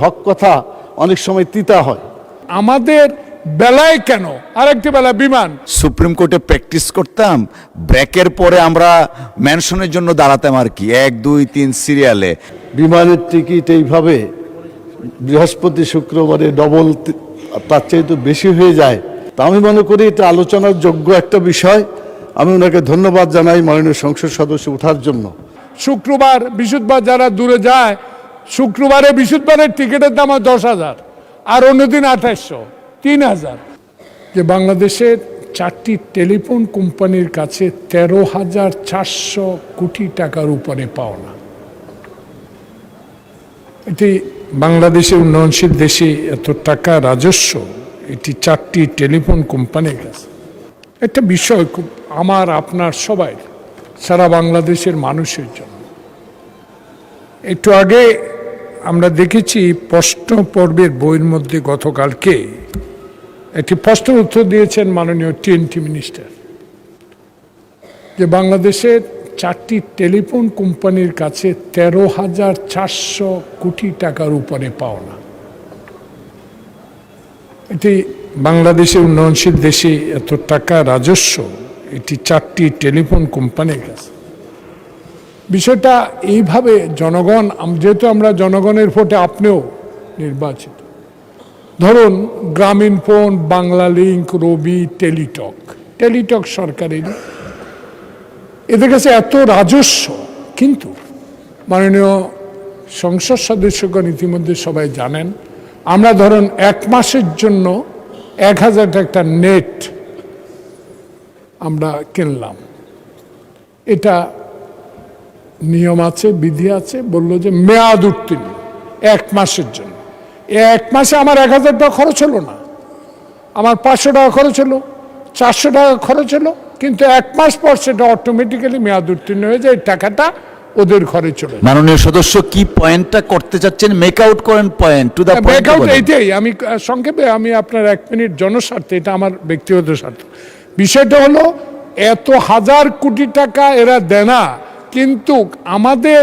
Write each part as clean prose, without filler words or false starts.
হক কথা অনেক সময় তিতা হয়। আমাদের বেলায় কেন আরেকটি বেলা বিমান সুপ্রিম কোর্টে প্র্যাকটিস করতাম, ব্রেকের পরে আমরা মেনশনের জন্য দাঁড়াতাম আর কি, 1 2 3 সিরিয়ালে। বিমানের টিকিট এইভাবে বৃহস্পতি শুক্রবারে ডবল, তার চাইতে বেশি হয়ে যায়। তা আমি মনে করি এটা আলোচনার যোগ্য একটা বিষয়। আমি ওনাকে ধন্যবাদ জানাই মাননীয় সংসদ সদস্য ওঠার জন্য। শুক্রবার বৃহস্পতিবার যারা দূরে যায়, শুক্রবারে বৃহস্পতিবারের টিকিটের দাম 10,000 আর অন্যদিন 2800 3,000। যে বাংলাদেশের 4টি টেলিফোন কোম্পানির কাছে 13,400 কোটি টাকার উপরে পাওনা। এটি বাংলাদেশের উন্নয়নশীল দেশে এত টাকা রাজস্ব এটি 4টি টেলিফোন কোম্পানির কাছে। একটা বিষয় খুব আমার আপনার সবাই সারা বাংলাদেশের মানুষের জন্য। একটু আগে আমরা দেখেছি প্রশ্ন পর্বের বইয়ের মধ্যে গতকালকে একটি প্রশ্নের উত্তর দিয়েছেন মাননীয় টিএনটি মিনিস্টার, যে বাংলাদেশের 4টি টেলিফোন কোম্পানির কাছে 13,400 কোটি টাকার উপরে পাওনা। এটি বাংলাদেশের উন্নয়নশীল দেশে এত টাকা রাজস্ব এটি 4টি টেলিফোন কোম্পানির কাছে। বিষয়টা এইভাবে জনগণ, যেহেতু আমরা জনগণের ভোটে আপনিও নির্বাচিত, ধরুন গ্রামীণ ফোন, বাংলা লিংক, রবি, টেলিটক সরকারের, এদের কাছে এত রাজস্ব, কিন্তু মাননীয় সংসদ সদস্যগণ ইতিমধ্যে সবাই জানেন, আমরা ধরুন 1 মাসের জন্য 1,000 টাকা নেট আমরা কিনলাম। এটা নিয়ম আছে, বিধি আছে, বললো যে মেয়াদ উত্তীর্ণ 1 মাসের জন্য। 1 মাসে আমার 1,000 টাকা খরচ হলো না, আমার 500 টাকা খরচ হলো, 400 টাকা খরচ হলো, কিন্তু 1 মাস পর সেটা অটোমেটিক্যালি মেয়াদ উত্তীর্ণ হয়ে যায়, টাকাটা ওদের ঘরে চলে যায়। মাননীয় সদস্য কি পয়েন্টটা করতে চাচ্ছেন, মেক আউট করেন, point to the point. Make out এইটাই, আমি সংক্ষেপে, আমি আপনার 1 মিনিট জনস্বার্থে, এটা আমার ব্যক্তিগত স্বার্থ। বিষয়টা হলো এত হাজার কোটি টাকা এরা দেনা, কিন্তু আমাদের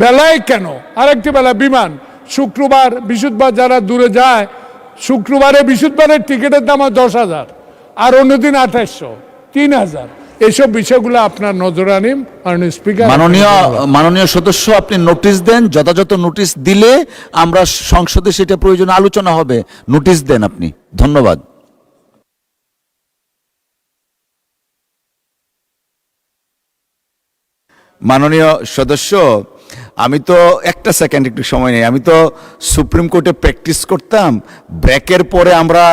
বেলায় কেন আরেকটি বেলা বিমান শুক্রবার বৃহস্পতিবার যারা দূরে যায়, শুক্রবারে বৃহস্পতিবারের টিকিটের দাম 10,000 আর অন্যদিন 2800 3,000। এইসব বিষয়গুলো আপনার নজরে আনিম মাননীয় স্পিকার। মাননীয় সদস্য আপনি নোটিশ দেন, যথাযথ নোটিশ দিলে আমরা সংসদে সেটা প্রয়োজনে আলোচনা হবে। নোটিশ দেন আপনি। ধন্যবাদ। মাননীয় সদস্য, আমি তো একটা সেকেন্ড একটু সময় নেই। আমি তো সুপ্রিম কোর্টে প্র্যাকটিস করতাম, ব্রেকের পরে আমরা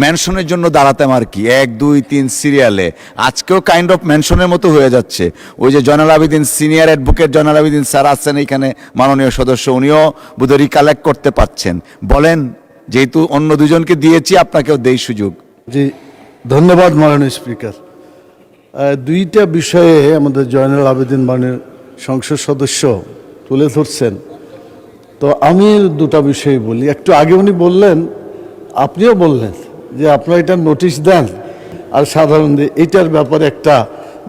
মেনশনের জন্য দাঁড়াতাম আর কি, 1 2 3 সিরিয়ালে। আজকেও কাইন্ড অফ মেনশনের মতো হয়ে যাচ্ছে। ওই যে Joynal Abedin, senior advocate Joynal Abedin sir আছেন এইখানে, মাননীয় সদস্য, উনিও বোধহয় রিকালেক্ট করতে পারছেন। বলেন, যেহেতু অন্য দুজনকে দিয়েছি আপনাকেও দেই সুযোগ। জি, ধন্যবাদ মাননীয় স্পিকার। 2টা বিষয়ে আমাদের জয়নাল আবেদিন মাননীয় সংসদ সদস্য তুলে ধরছেন। তো আমি 2টা বিষয় বলি। একটু আগে উনি বললেন, আপনিও বললেন যে আপনারা এটা নোটিশ দেন, আর সাধারণত এইটার ব্যাপারে একটা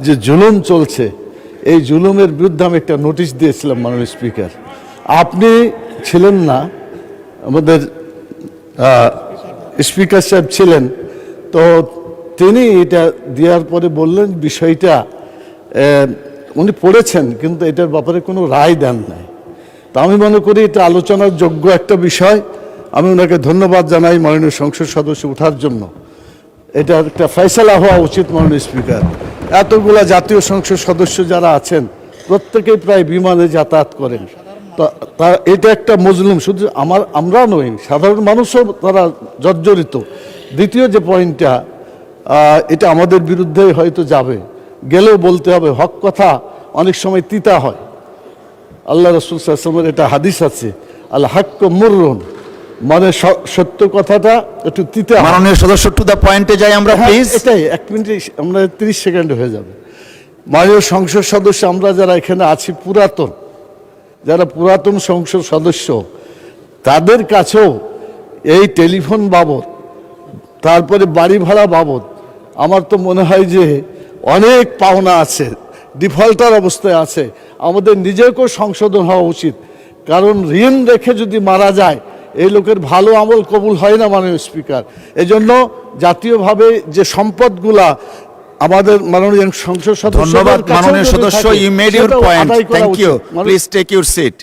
যে জুলুম চলছে, এই জুলুমের বিরুদ্ধে আমি একটা নোটিশ দিয়েছিলাম মাননীয় স্পিকার। আপনি ছিলেন না, আমাদের স্পিকার সাহেব ছিলেন। তো তিনি এটা দেওয়ার পরে বললেন বিষয়টা উনি পড়েছেন, কিন্তু এটার ব্যাপারে কোনো রায় দেন নাই। তা আমি মনে করি এটা আলোচনার যোগ্য একটা বিষয়। আমি ওনাকে ধন্যবাদ জানাই মাননীয় সংসদ সদস্য ওঠার জন্য। এটা একটা ফয়সালা হওয়া উচিত মাননীয় স্পিকার। এতগুলা জাতীয় সংসদ সদস্য যারা আছেন প্রত্যেকেই প্রায় বিমানে যাতায়াত করেন। তা এটা একটা মজলুম, শুধু আমরা নই, সাধারণ মানুষও তারা জর্জরিত। দ্বিতীয় যে পয়েন্টটা, এটা আমাদের বিরুদ্ধে হয়তো যাবে, গেলেও বলতে হবে, হক কথা অনেক সময় তিতা হয়। আল্লাহ রাসূল সাল্লাল্লাহু আলাইহি ওয়াসাল্লামের একটা হাদিস আছে, আল হাক্কু মুররুন, মানে সত্য কথাটা একটু তিতা। মাননীয় সদস্য টু দা পয়েন্টে যাই আমরা প্লিজ। এটাই 1 মিনিট, আমরা 30 সেকেন্ডে হয়ে যাবে। মাননীয় সংসদ সদস্য, আমরা যারা এখানে আছি যারা পুরাতন সংসদ সদস্য, তাদের কাছেও এই টেলিফোন বাবদ, তারপরে বাড়ি ভাড়া বাবদ আমার তো মনে হয় যে অনেক পাওনা আছে, ডিফল্টার অবস্থায় আছে। আমাদের নিজেকেও সংশোধন হওয়া উচিত, কারণ ঋণ রেখে যদি মারা যায় এই লোকের ভালো আমল কবুল হয় না মাননীয় স্পিকার। এজন্য জাতীয়ভাবে যে সম্পদগুলা আমাদের মাননীয় সংসদ সদস্য, ধন্যবাদ মাননীয় সদস্য, you made your point, thank you, please take your seat.